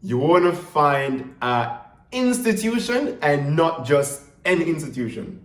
you want to find an institution and not just any institution.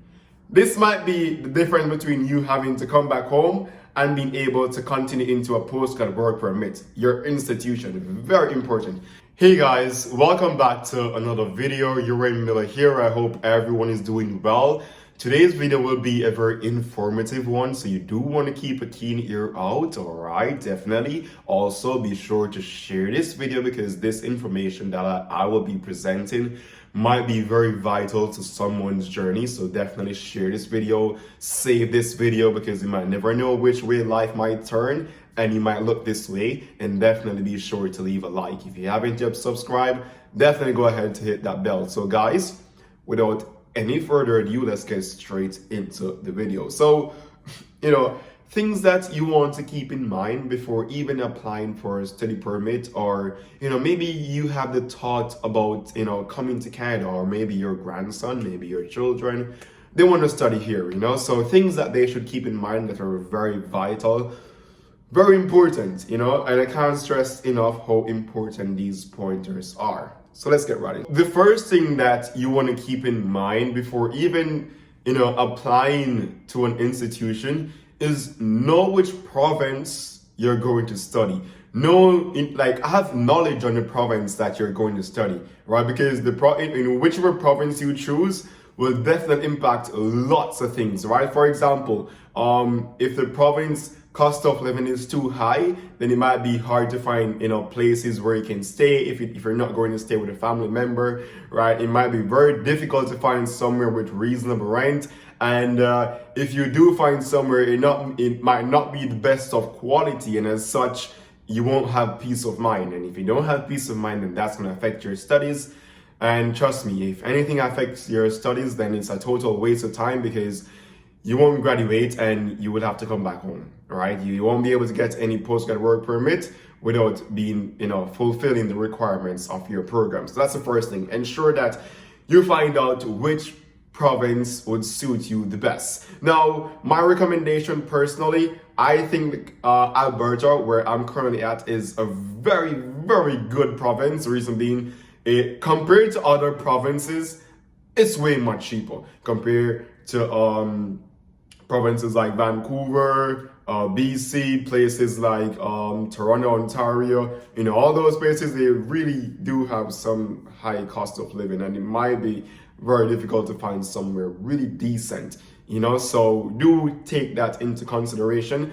This might be the difference between you having to come back home and being able to continue into a postgrad work permit. Your institution, very important. Hey guys, welcome back to another video. Uriel Miller here. I hope everyone is doing well. Today's video will be a very informative one, so you do want to keep a keen ear out, alright? Definitely. Also, be sure to share this video because this information that I will be presenting might be very vital to someone's journey. So definitely share this video, save this video, because you might never know which way life might turn and you might look this way. And definitely be sure to leave a like. If you haven't yet subscribed, definitely go ahead to hit that bell. So guys, without any further ado, let's get straight into the video. So, things that you want to keep in mind before even applying for a study permit, or, maybe you have the thought about, coming to Canada, or maybe your grandson, maybe your children, they want to study here, so things that they should keep in mind that are very vital, very important, and I can't stress enough how important these pointers are. So let's get right in. The first thing that you want to keep in mind before even, applying to an institution is know which province you're going to study. Have knowledge on the province that you're going to study, right? Because whichever province you choose will definitely impact lots of things, right? For example, if the province cost of living is too high, then it might be hard to find, places where you can stay if you're not going to stay with a family member, right? It might be very difficult to find somewhere with reasonable rent. And if you do find somewhere, it might not be the best of quality, and as such, you won't have peace of mind. And if you don't have peace of mind, then that's going to affect your studies. And trust me, if anything affects your studies, then it's a total waste of time, because you won't graduate and you will have to come back home, right? You won't be able to get any postgrad work permit without being, fulfilling the requirements of your program. So that's the first thing. Ensure that you find out which province would suit you the best. Now, my recommendation personally, I think Alberta, where I'm currently at, is a very, very good province. The reason being, compared to other provinces, it's way much cheaper compared to provinces like Vancouver, BC, places like Toronto, Ontario, all those places, they really do have some high cost of living, and it might be very difficult to find somewhere really decent, so do take that into consideration.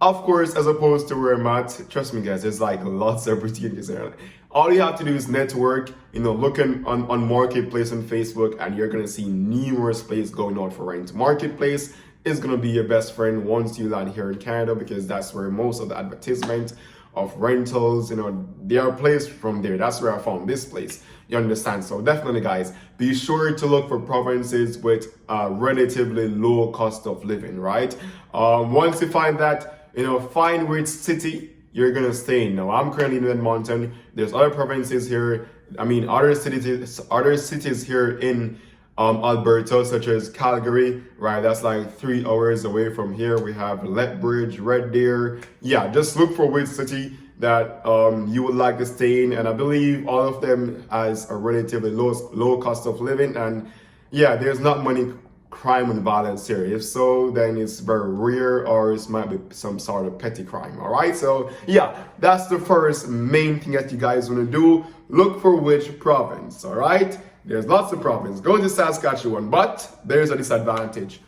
Of course, as opposed to where I'm at, trust me guys, there's like lots of opportunities there. All you have to do is network, looking on Marketplace on Facebook, and you're going to see numerous places going out for rent. Marketplace is going to be your best friend once you land here in Canada, because that's where most of the advertisement of rentals, they are placed from there. That's where I found this place. You understand? So definitely guys, be sure to look for provinces with a relatively low cost of living, right? Once you find that, find which city you're gonna stay in. Now, I'm currently in Edmonton. There's other provinces here. Other cities here in Alberta, such as Calgary, right? That's like 3 hours away from here. We have Lethbridge, Red Deer. Yeah, just look for which city that you would like to stay in, and I believe all of them has a relatively low cost of living. And yeah, there's not many crime and violence here. If so, then it's very rare, or it might be some sort of petty crime. All right, so yeah, that's the first main thing that you guys want to do. Look for which province. All right, there's lots of provinces. Go to Saskatchewan, but there's a disadvantage.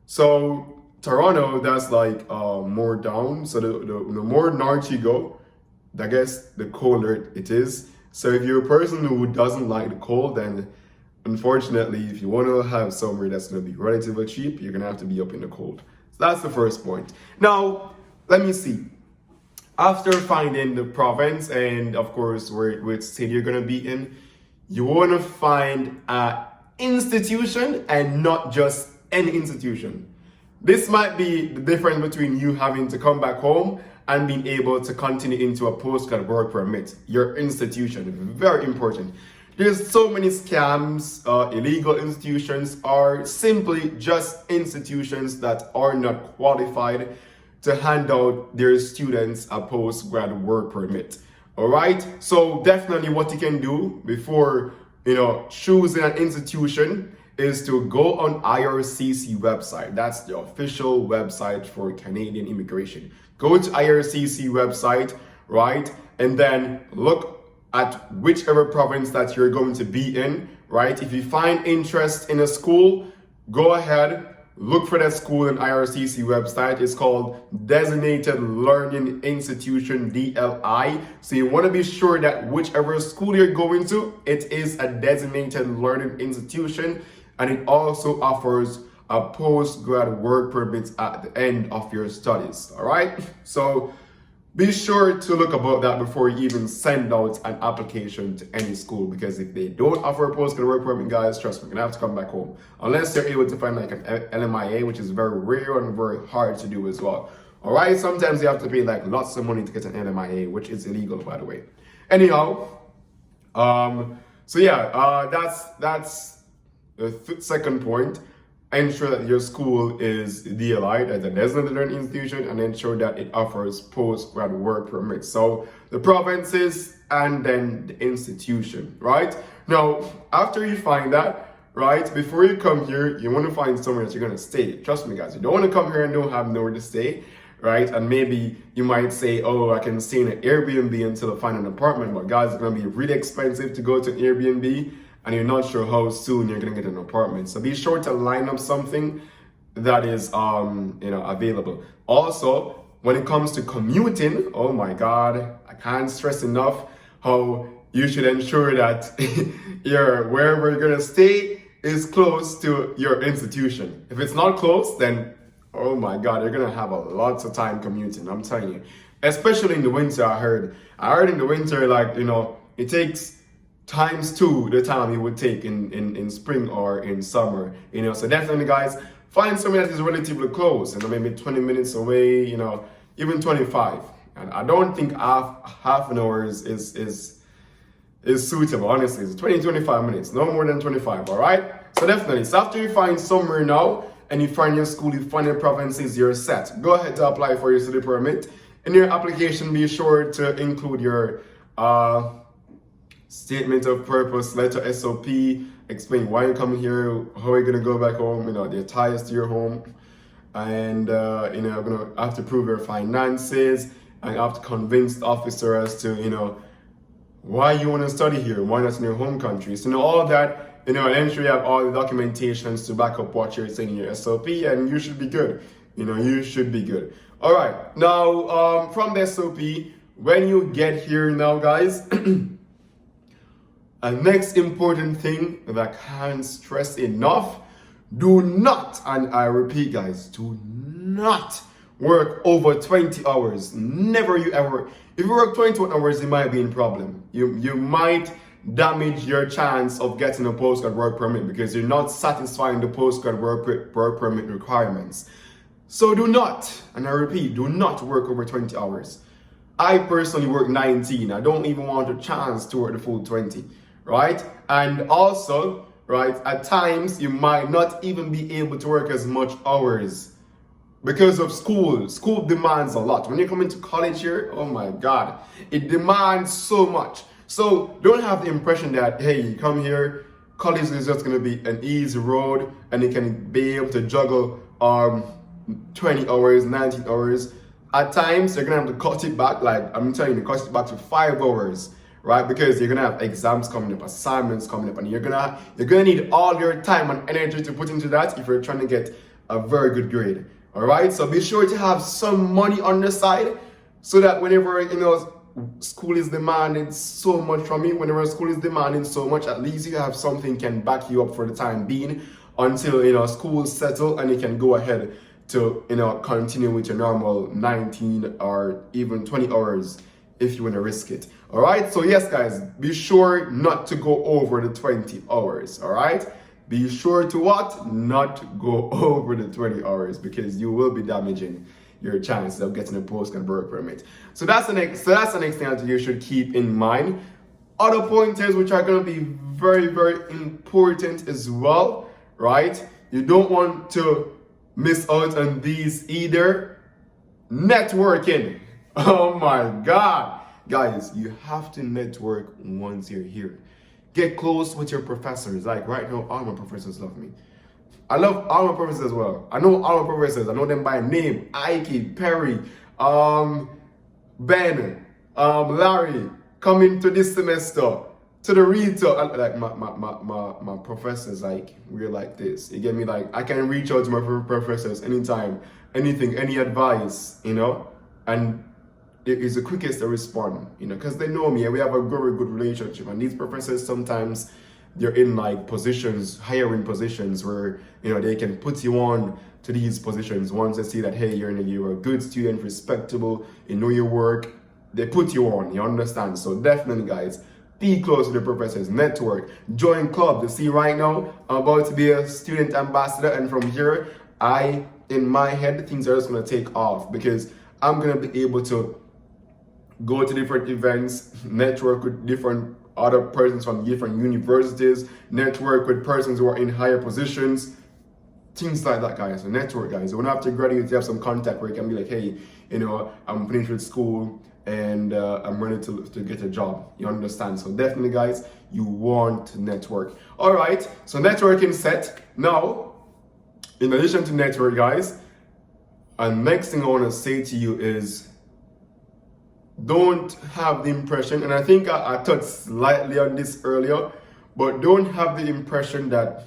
So Toronto, that's like more down, so the more north you go, I guess the colder it is. So if you're a person who doesn't like the cold, then unfortunately, if you want to have somewhere that's going to be relatively cheap, you're going to have to be up in the cold. So that's the first point. Now, let me see. After finding the province and, of course, which city you're going to be in, you want to find an institution and not just any institution. This might be the difference between you having to come back home and being able to continue into a postgrad work permit. Your institution, very important. There's so many scams, illegal institutions, or simply just institutions that are not qualified to hand out their students a postgrad work permit. All right. So definitely what you can do before, choosing an institution is to go on IRCC website. That's the official website for Canadian immigration. Go to IRCC website, right? And then look at whichever province that you're going to be in, right? If you find interest in a school, go ahead, look for that school in IRCC website. It's called Designated Learning Institution, DLI. So you want to be sure that whichever school you're going to, it is a designated learning institution, and it also offers a postgrad work permit at the end of your studies. All right. So be sure to look about that before you even send out an application to any school, because if they don't offer a postgrad work permit, guys, trust me, you're gonna have to come back home. Unless you're able to find like an LMIA, which is very rare and very hard to do as well. All right, sometimes you have to pay like lots of money to get an LMIA, which is illegal, by the way. Anyhow, so yeah, that's the second point. Ensure that your school is DLI, as a designated learning institution, and ensure that it offers postgrad work permits. So the provinces and then the institution, right? Now, after you find that, right, before you come here, you want to find somewhere that you're going to stay. Trust me, guys, you don't want to come here and don't have nowhere to stay, right? And maybe you might say, oh, I can stay in an Airbnb until I find an apartment. But guys, it's going to be really expensive to go to an Airbnb, and you're not sure how soon you're gonna get an apartment. So be sure to line up something that is available. Also, when it comes to commuting, oh my God, I can't stress enough how you should ensure that wherever you're gonna stay is close to your institution. If it's not close, then oh my God, you're gonna have a lots of time commuting, I'm telling you. Especially in the winter, I heard in the winter, it takes ×2 the time you would take in spring or in summer, so definitely, guys, find somewhere that is relatively close, maybe 20 minutes away, even 25. And I don't think half an hour is suitable, honestly. It's 20-25 minutes, no more than 25. All right, so definitely, so after you find somewhere now and you find your school, you find your provinces, you're set. Go ahead to apply for your study permit. In your application, be sure to include your statement of purpose, letter SOP, explain why you're coming here, how you're gonna go back home, the ties to your home, and you're gonna have to prove your finances, and you have to convince the officer as to why you want to study here, why not in your home country. So all of that, and ensure you have all the documentations to back up what you're saying in your SOP, and you should be good. You should be good. All right, now from the SOP, when you get here now, guys. And next important thing that I can't stress enough, do not, and I repeat, guys, do not work over 20 hours. Never you ever. If you work 21 hours, it might be in problem. You might damage your chance of getting a postgrad work permit because you're not satisfying the postgrad work permit requirements. So do not, and I repeat, do not work over 20 hours. I personally work 19. I don't even want a chance to work the full 20. Right? And also, right, at times you might not even be able to work as much hours because of school. School demands a lot. When you come into college here, oh my God, it demands so much. So don't have the impression that, hey, you come here, college is just going to be an easy road and you can be able to juggle 20 hours, 19 hours. At times, you're going to have to cut it back, like I'm telling you, cut it back to 5 hours. Right, because you're gonna have exams coming up, assignments coming up, and you're gonna need all your time and energy to put into that if you're trying to get a very good grade. All right, so be sure to have some money on the side so that whenever school is demanding so much from you, whenever school is demanding so much, at least you have something can back you up for the time being until school settle and you can go ahead to continue with your normal 19 or even 20 hours if you want to risk it. All right, so yes, guys, be sure not to go over the 20 hours. All right, be sure to what? Not go over the 20 hours because you will be damaging your chances of getting a postgrad work permit. So that's the next thing that you should keep in mind. Other pointers which are going to be very, very important as well, right? You don't want to miss out on these either. Networking. Oh my God. Guys, you have to network once you're here. Get close with your professors. Like right now, all my professors love me. I love all my professors as well. I know all my professors. I know them by name. Ike, Perry, Ben, Larry, coming to this semester, to the retail. Like my professors, like, we're like this. You get me? Like, I can reach out to my professors anytime, anything, any advice, you know? And it is the quickest to respond, you know, because they know me and we have a very good relationship. And these professors, sometimes they're in like positions, hiring positions where, you know, they can put you on to these positions once they see that, hey, you're a good student, respectable, you know your work, they put you on, you understand? So definitely, guys, be close to the professors, network, join club. You see right now, I'm about to be a student ambassador, and from here, in my head, things are just gonna take off because I'm gonna be able to go to different events, network with different other persons from different universities, network with persons who are in higher positions, things like that, guys. So network, guys. You don't have to graduate, you have some contact where you can be like, hey, you know, I'm finished with school and I'm ready to get a job. You understand? So definitely, guys, you want to network. All right, so networking set. Now, in addition to network, guys, and next thing I want to say to you is, don't have the impression, and I think I touched slightly on this earlier, but don't have the impression that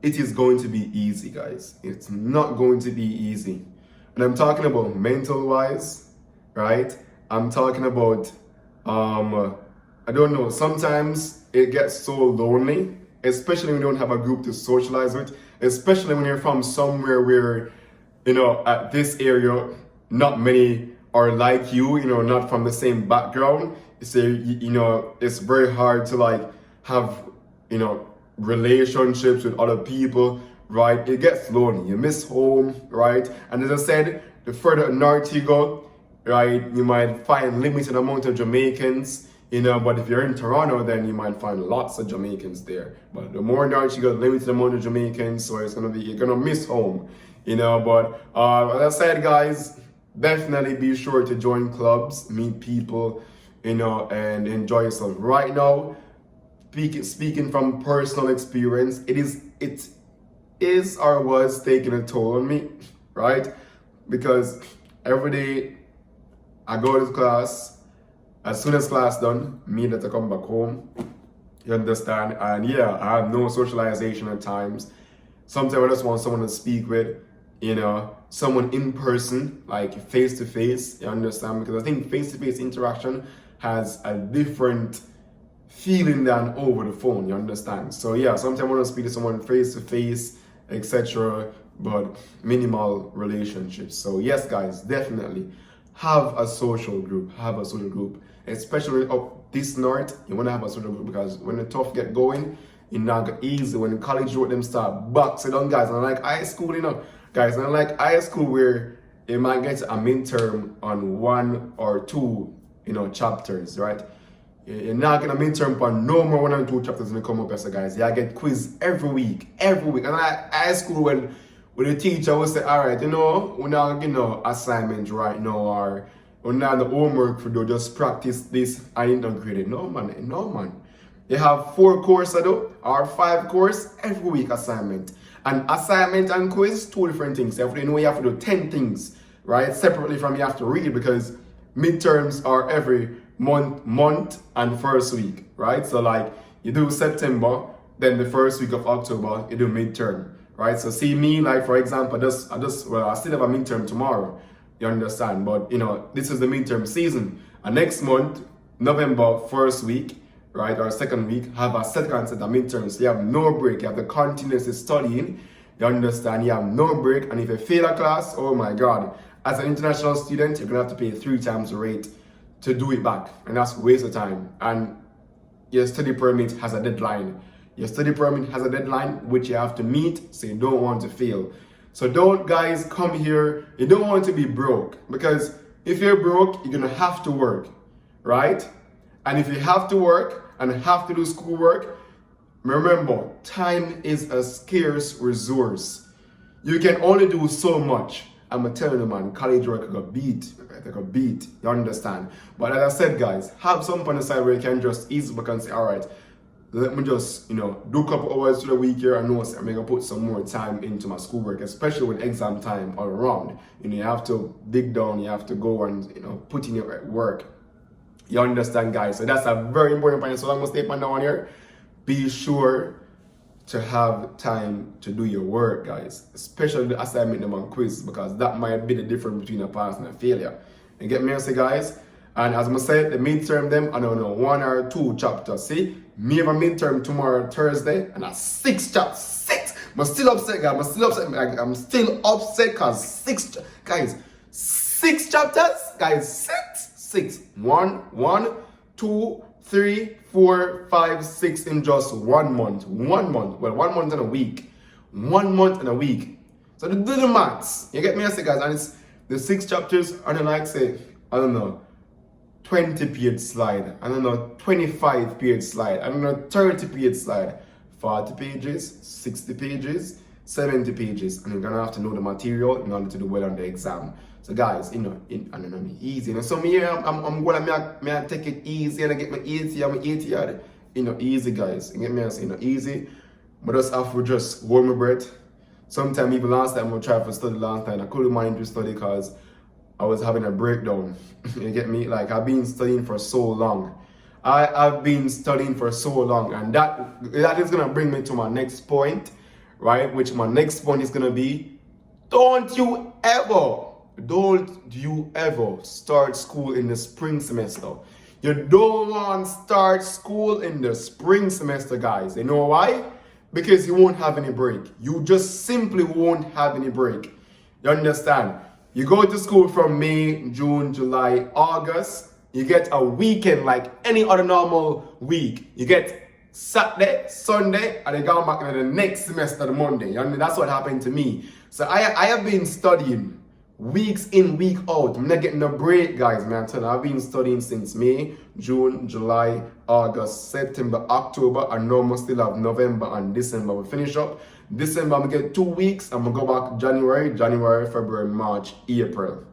it is going to be easy, guys. It's not going to be easy. And I'm talking about mental wise, right? I'm talking about, I don't know, sometimes it gets so lonely, especially when you don't have a group to socialize with, especially when you're from somewhere where, you know, at this area, not many are like you know, not from the same background. So, you know, it's very hard to like have, you know, relationships with other people, right? It gets lonely. You miss home, right? And as I said, the further north you go, right, you might find limited amount of Jamaicans, you know, but if you're in Toronto, then you might find lots of Jamaicans there. But the more north you go, limited amount of Jamaicans, so it's gonna be, you're gonna miss home, you know. But as I said, guys, definitely be sure to join clubs, meet people, you know, and enjoy yourself. Right now, speaking from personal experience, it is or was taking a toll on me, right? Because every day I go to class, as soon as class done, immediately I come back home, you understand? And yeah, I have no socialization at times. Sometimes I just want someone to speak with, you know, someone in person, like face to face, you understand? Because I think face to face interaction has a different feeling than over the phone, you understand? So yeah, sometimes I want to speak to someone face to face, etc., but minimal relationships. So yes, guys, definitely have a social group, especially up this north. You want to have a social group because when the tough get going, it not get easy. When the college road them start boxing down, guys, and like high school, you know, guys, and like high school where you might get a midterm on 1 or 2, you know, chapters, right? You're not gonna midterm on no more 1 or 2 chapters when you come up as a guys. You get quiz every week. And like high school when the teacher would say, all right, you know, we're not getting no assignment right now, or we're not the homework for do, just practice this and integrate it. No man. You have 4 courses or 5 courses every week assignment. And assignment and quiz, 2 different things. You have to do 10 things, right? Separately from you have to read, because midterms are every month and first week, right? So like you do September, then the first week of October, you do midterm, right? So see me, like for example, I still have a midterm tomorrow, you understand? But you know, this is the midterm season. And next month, November first week, right, or second week, have a second set of midterms. So you have no break. You have the continuous studying. You understand? You have no break. And if you fail a class, oh my God, as an international student, you're gonna have to pay 3 times the rate to do it back, and that's a waste of time. And your study permit has a deadline. Which you have to meet, so you don't want to fail. So don't, guys, come here. You don't want to be broke, because if you're broke, you're gonna have to work, right? And if you have to work and have to do schoolwork, remember, time is a scarce resource. You can only do so much. I'm telling you, man, college work got beat. They got beat. You understand? But like I said, guys, have some on the side where you can just ease back and say, all right, let me just, do a couple hours to the week here. I know I'm gonna put some more time into my schoolwork, especially with exam time all around. You have to dig down, you have to go and, put in your work. You understand, guys? So that's a very important point. So I'm gonna stay on down here. Be sure to have time to do your work, guys, especially the assignment and quiz, because that might be the difference between a pass and a failure. You get me, I say, guys? And as I said, the midterm them, I don't know, 1 or 2 chapters. See, me have a midterm tomorrow, Thursday, and a 6 chapters. 6. I'm still upset, guys. I'm still upset because 6, guys, 6 chapters, guys, 6. 1, 2, 3, 4, 5, 6 in just 1 month. 1 month. Well, 1 month and a week. 1 month and a week. So do the maths. You get me, I say, guys, and it's the 6 chapters, and then like say, I don't know, 20-page slide, I don't know, 25-page slide, I don't know, 30-page slide, 40 pages, 60 pages, 70 pages, and you're gonna have to know the material in order to do well on the exam. So guys, I don't know, easy. So me here, I'm gonna me I take it easy and I get my 80, I'm 80 yard. Easy, guys. You get me? I say, easy. But just have to just hold my breath. Sometimes even last time I tried to study last time, I couldn't manage to study because I was having a breakdown. You get me? Like, I've been studying for so long. I've been studying for so long, and that is gonna bring me to my next point, right? Which my next point is gonna be, don't you ever start school in the spring semester. You don't want to start school in the spring semester, guys. You know why? Because you won't have any break. You just simply won't have any break. You understand? You go to school from May, June, July, August. You get a weekend like any other normal week. You get Saturday, Sunday, and then go back into the next semester, the Monday. That's what happened to me. So I have been studying weeks in, week out. I'm not getting a break, guys, man. I've been studying since May, June, July, August, September, October, and now I still have November and December. We finish up December, I'm gonna get 2 weeks. I'm gonna go back January, February, March, April.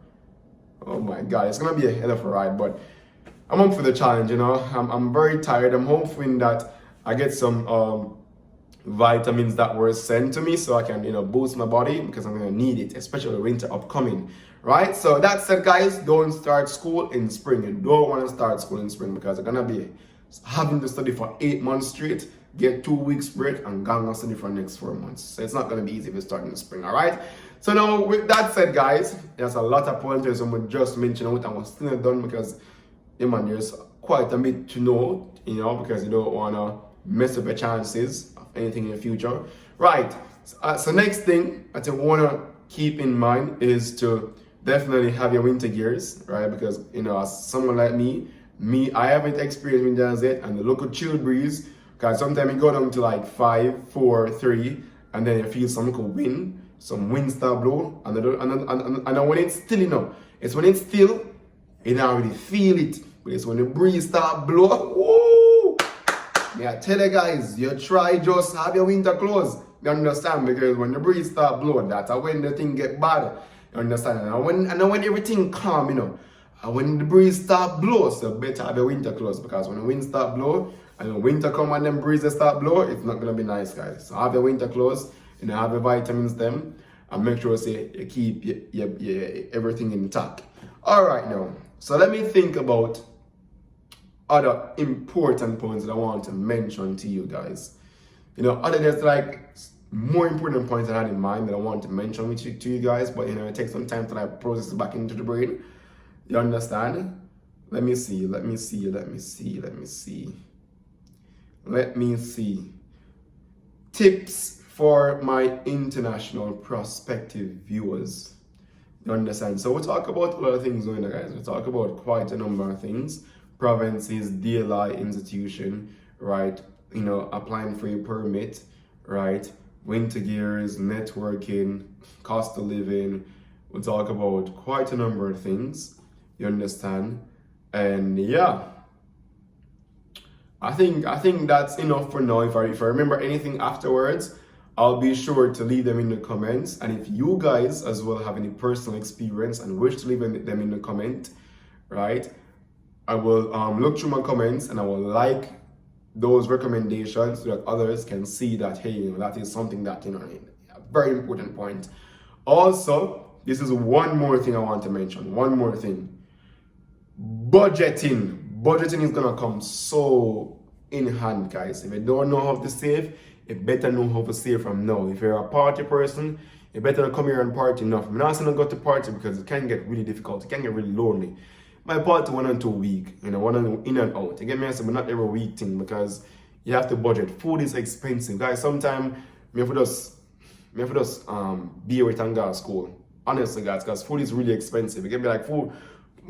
Oh my God, it's gonna be a hell of a ride, but I'm up for the challenge, I'm very tired. I'm hoping that I get some vitamins that were sent to me so I can, boost my body, because I'm gonna need it, especially winter upcoming, right? So that said, guys, don't start school in spring. You don't want to start school in spring because you're gonna be having to study for 8 months straight, get 2 weeks break, and gonna study for the next 4 months. So it's not gonna be easy if you start in the spring, all right? So now, with that said, guys, there's a lot of pointers I'm just mentioning what I was still not done, because there's quite a bit to know, because you don't wanna mess up your chances of anything in the future, right? So next thing that you wanna keep in mind is to definitely have your winter gears, right? Because as someone like me, I haven't experienced winter yet, and the local chill breeze, because sometimes you go down to like 5, 4, 3, and then you feel some wind, some wind start blow, and when it's still, it's when it's still, you don't really feel it, but it's when the breeze start blow. Woo! Yeah, tell you guys, you try just have your winter clothes. You understand? Because when the breeze start blowing, that's when the thing get bad. You understand? And when everything calm, and when the breeze start blow, so better have your winter clothes, because when the wind start blow and the winter come and them breezes start blow, it's not gonna be nice, guys. So have your winter clothes, have your vitamins them, and make sure you keep your everything intact. All right, now, so let me think about other important points that I want to mention to you guys. Other there's like more important points I had in mind that I want to mention to you guys, but it takes some time to process it back into the brain. You understand? Let me see. Tips for my international prospective viewers. You understand? So we'll talk about a lot of things, guys. We'll talk about quite a number of things. Provinces, DLI institution, right? Applying for your permit, right? Winter gears, networking, cost of living. We'll talk about quite a number of things. You understand? And yeah, I think that's enough for now. If I remember anything afterwards, I'll be sure to leave them in the comments. And if you guys as well have any personal experience and wish to leave them in the comment, right, I will look through my comments and I will like those recommendations so that others can see that, hey, you know, that is something that, you know, a very important point. Also, this is one more thing I want to mention. One more thing. Budgeting. Budgeting is gonna come so in hand, guys. If you don't know how to save, you better know how to save from now. If you're a party person, you better not come here and party enough. I'm not saying I go to party because it can get really difficult. It can get really lonely. My party 1 and 2 week, you know, one in and out. You get me? I said, but not every week thing because you have to budget. Food is expensive, guys. Sometimes me have to just be with and go to school. Honestly, guys, because food is really expensive. You get me? Like food.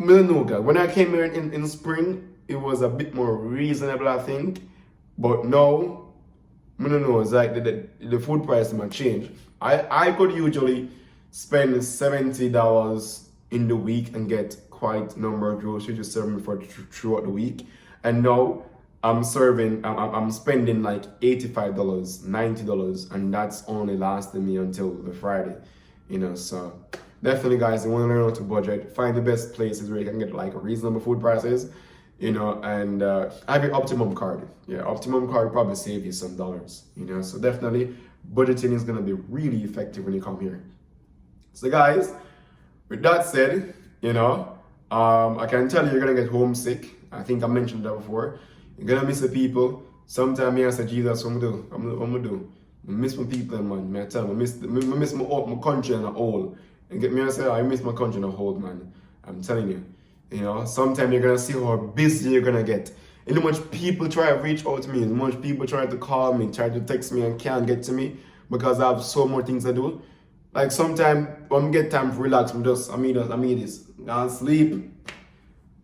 I don't know, guys. When I came here in spring, it was a bit more reasonable, I think. But now, I don't know. It's like the food price might change. I could usually spend $70 in the week and get quite a number of groceries to serve me for throughout the week. And now I'm spending like $85, $90, and that's only lasting me until the Friday, you know. So definitely, guys, you want to learn how to budget, find the best places where you can get like reasonable food prices, you know, and have your Optimum card. Yeah, Optimum card probably save you some dollars, you know. So definitely budgeting is going to be really effective when you come here. So guys, with that said, you know, I can tell you you're going to get homesick. I think I mentioned that before. You're going to miss the people. Sometimes I say, Jesus, what am I do? What am I do? I miss my people, man. I tell them, I miss my country and a whole. And get me, I say, I miss my country and a whole, man. I'm telling you. You know, sometimes you're going to see how busy you're going to get. And how much people try to reach out to me. And how much people try to call me, try to text me and can't get to me because I have so much things to do. Like sometimes when I get time to relax, I mean this. I'll sleep.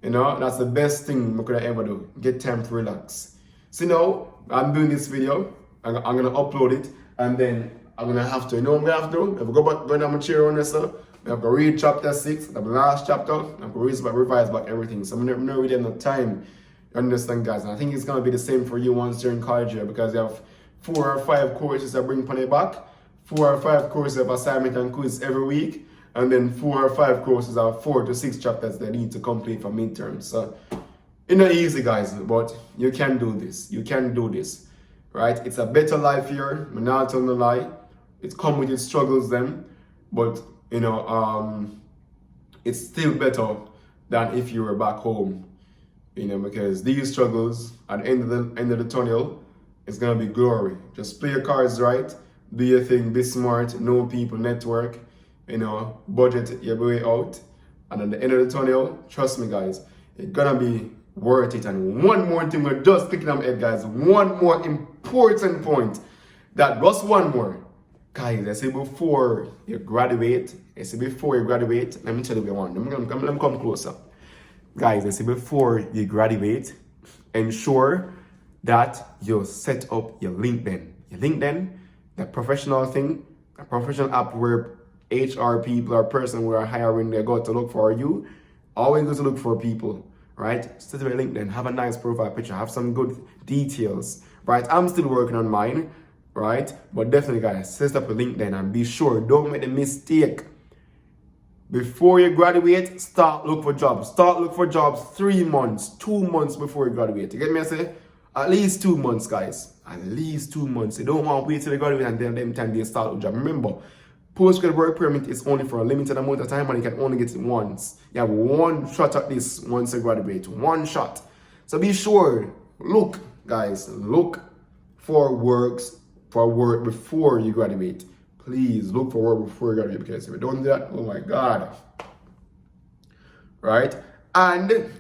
You know, that's the best thing I could ever do. Get time to relax. So now, I'm doing this video. I'm gonna upload it, and then I'm gonna have to, you know what I'm gonna have to do? If I go back, go down my chair on this, I have to read chapter 6, the last chapter. I have to revise back everything. So I'm not really have enough time. You understand, guys? And I think it's gonna be the same for you once you're in college here, because you have 4 or 5 courses that bring money back, 4 or 5 courses of assignment and quiz every week, and then 4 or 5 courses are 4 to 6 chapters they need to complete for midterms. So it's not easy, guys, but you can do this. You can do this, right? It's a better life here. I'm not telling a lie. It comes with its struggles then, but you know, it's still better than if you were back home, you know, because these struggles at the end of the tunnel, it's gonna be glory. Just play your cards right, do your thing, be smart, know people, network, you know, budget your way out, and at the end of the tunnel, trust me, guys, it's gonna be worth it. And one more thing, we're just picking up head, guys. One more important point. That just one more. Guys, I say before you graduate, let me tell you one. Let me come closer. Guys, I say before you graduate, ensure that you set up your LinkedIn. Your LinkedIn, the professional thing, a professional app where HR people or person who are hiring, they go to look for you. Always go to look for people, right? Set up your LinkedIn, have a nice profile picture, have some good details, right? I'm still working on mine, right? But definitely, guys, set up a LinkedIn and be sure, don't make the mistake. Before you graduate, start look for jobs. Start look for jobs 3 months, 2 months before you graduate. You get me? I say at least 2 months, guys. At least 2 months. You don't want to wait till you graduate and then them time they start a job. Remember, postgrad work permit is only for a limited amount of time and you can only get it once. You have one shot at this once you graduate. One shot. So be sure, look, guys, look for work before you graduate. Please look for work before you graduate, because if you don't do that, oh my God. Right? And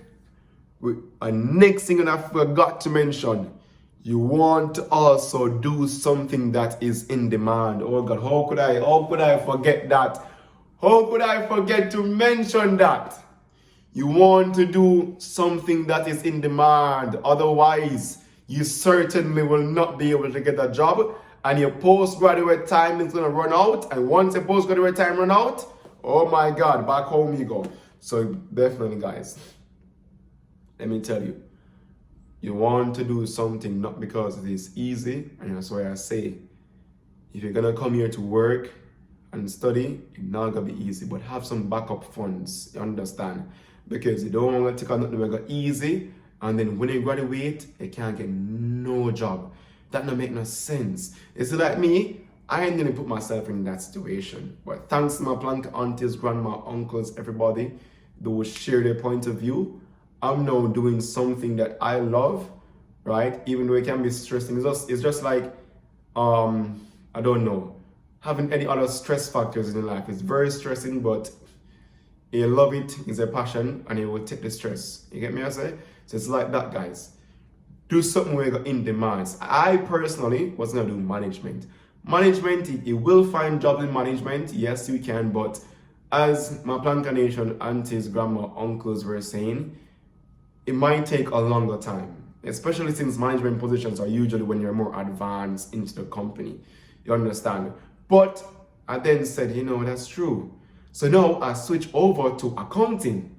next thing that I forgot to mention, you want to also do something that is in demand. Oh God, how could I forget that? How could I forget to mention that? You want to do something that is in demand. Otherwise, you certainly will not be able to get a job, and your postgraduate time is going to run out. And once your postgraduate time run out, oh my God, back home you go. So definitely, guys, let me tell you, you want to do something not because it is easy, and that's why I say if you're gonna come here to work and study, it's not gonna be easy, but have some backup funds, you understand? Because you don't want to take on nothing that go easy, and then when you graduate, you can't get no job. That don't make no sense. It's like me, I didn't put myself in that situation. But thanks to my plank aunties, grandma, uncles, everybody, those share their point of view. I'm now doing something that I love, right? Even though it can be stressing. It's just like, I don't know, having any other stress factors in life. It's very stressing, but you love it, it's a passion, and you will take the stress. You get me, I say? So it's like that, guys. Do something where you're in demands. I personally was gonna do management. Management, you will find jobs in management, yes you can, but as my Planka Nation aunties, grandma, uncles were saying, it might take a longer time, especially since management positions are usually when you're more advanced into the company. You understand? But I then said, you know, that's true. So now I switch over to accounting.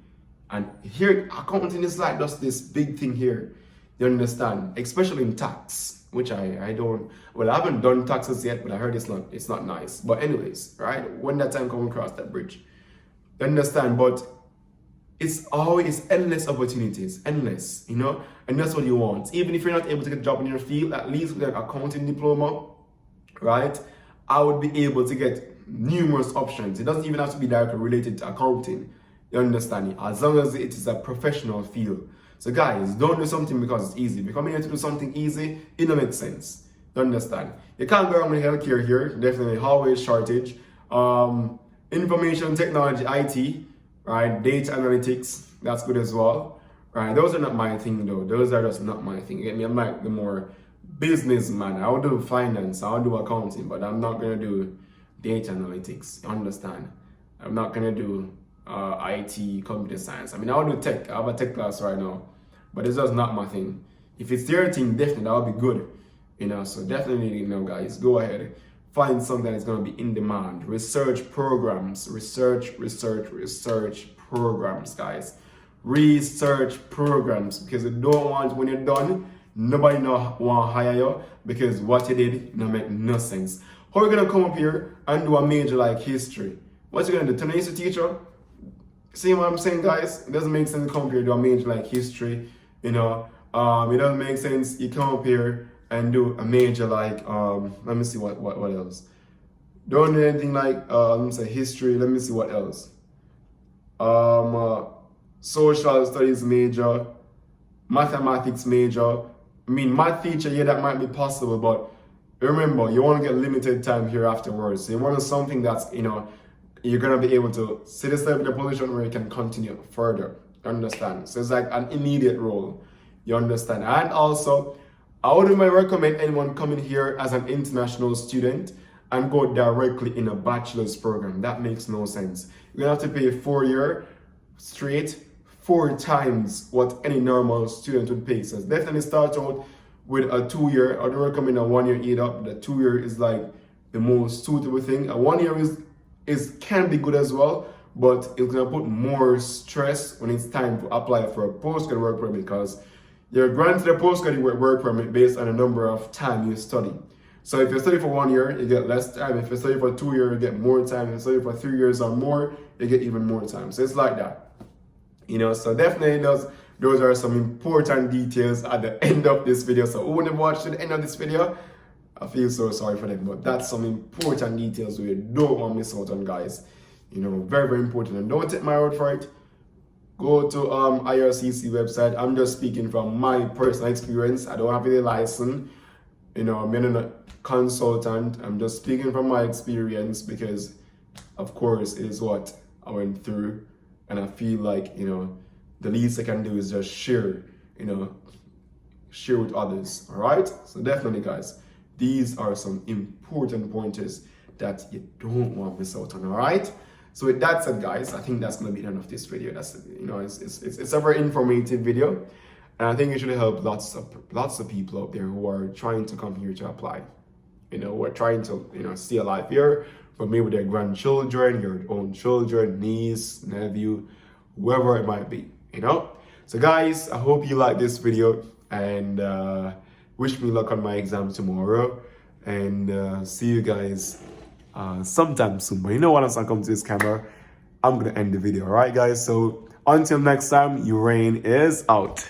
And here, accounting is like just this big thing here. You understand? Especially in tax, which I don't, well, I haven't done taxes yet, but I heard it's not nice. But anyways, right? When that time comes across that bridge, you understand? But it's always endless opportunities, endless, you know? And that's what you want. Even if you're not able to get a job in your field, at least with an accounting diploma, right? I would be able to get numerous options. It doesn't even have to be directly related to accounting. You understand? As long as it is a professional field. So guys, don't do something because it's easy. Becoming here to do something easy, it don't make sense. You understand? You can't go wrong with healthcare here. Definitely always shortage. Information technology, IT, right? Data analytics, that's good as well. Right? Those are not my thing though. Those are just not my thing. Get me? I'm like the more businessman. I'll do finance, I'll do accounting, but I'm not gonna do data analytics. You understand? I'm not gonna do IT, computer science. I mean, I'll do tech. I have a tech class right now, but it's just not my thing. If it's their thing, definitely that would be good. You know, so definitely, you know, guys, go ahead, find something that's gonna be in demand. Research programs, research programs, guys. Research programs, because you don't want, when you're done, nobody want to hire you because what you did don't make no sense. How are you gonna come up here and do a major like history? What you gonna do? Turn a history teacher? See what I'm saying, guys? It doesn't make sense to come up here and do a major like history. You know, it doesn't make sense. You come up here and do a major like let me see what else. Don't do anything like let me say history. Let me see what else. Social studies major, mathematics major. I mean, math teacher, yeah, that might be possible, but remember, you want to get limited time here afterwards. So you want something that's, you know, you're going to be able to sit yourself in a position where you can continue further. Understand? So it's like an immediate role. You understand? And also, I wouldn't recommend anyone coming here as an international student and go directly in a bachelor's program. That makes no sense. You're going to have to pay 4 years straight, 4 times what any normal student would pay. So definitely start out with a 2 year. I don't recommend a 1 year either. The 2 year is like the most suitable thing. A 1 year is can be good as well, but it's gonna put more stress when it's time to apply for a postgrad work permit, because you're granted a postgrad work permit based on the number of time you study. So if you study for 1 year, you get less time. If you study for 2 years, you get more time. If you study for 3 years or more, you get even more time. So it's like that. You know, so definitely those are some important details at the end of this video. So who wouldn't watch to the end of this video, I feel so sorry for them, but that's some important details we don't want to miss out on, guys. You know, very, very important. And don't take my word for it. Go to IRCC website. I'm just speaking from my personal experience. I don't have any license. You know, I'm not a consultant. I'm just speaking from my experience because, of course, it is what I went through. And I feel like, you know, the least I can do is just share, you know, share with others. All right? So definitely, guys, these are some important pointers that you don't want to miss out on. All right? So with that said, guys, I think that's going to be the end of this video. That's, you know, it's a very informative video. And I think it should help lots of people out there who are trying to come here to apply. You know, who are trying to, you know, stay alive here. But maybe their grandchildren, your own children, niece, nephew, whoever it might be, you know? So guys, I hope you like this video and wish me luck on my exam tomorrow. and see you guys sometime soon. But you know what, once I come to this camera, I'm gonna end the video. All right, guys. So until next time, your reign is out.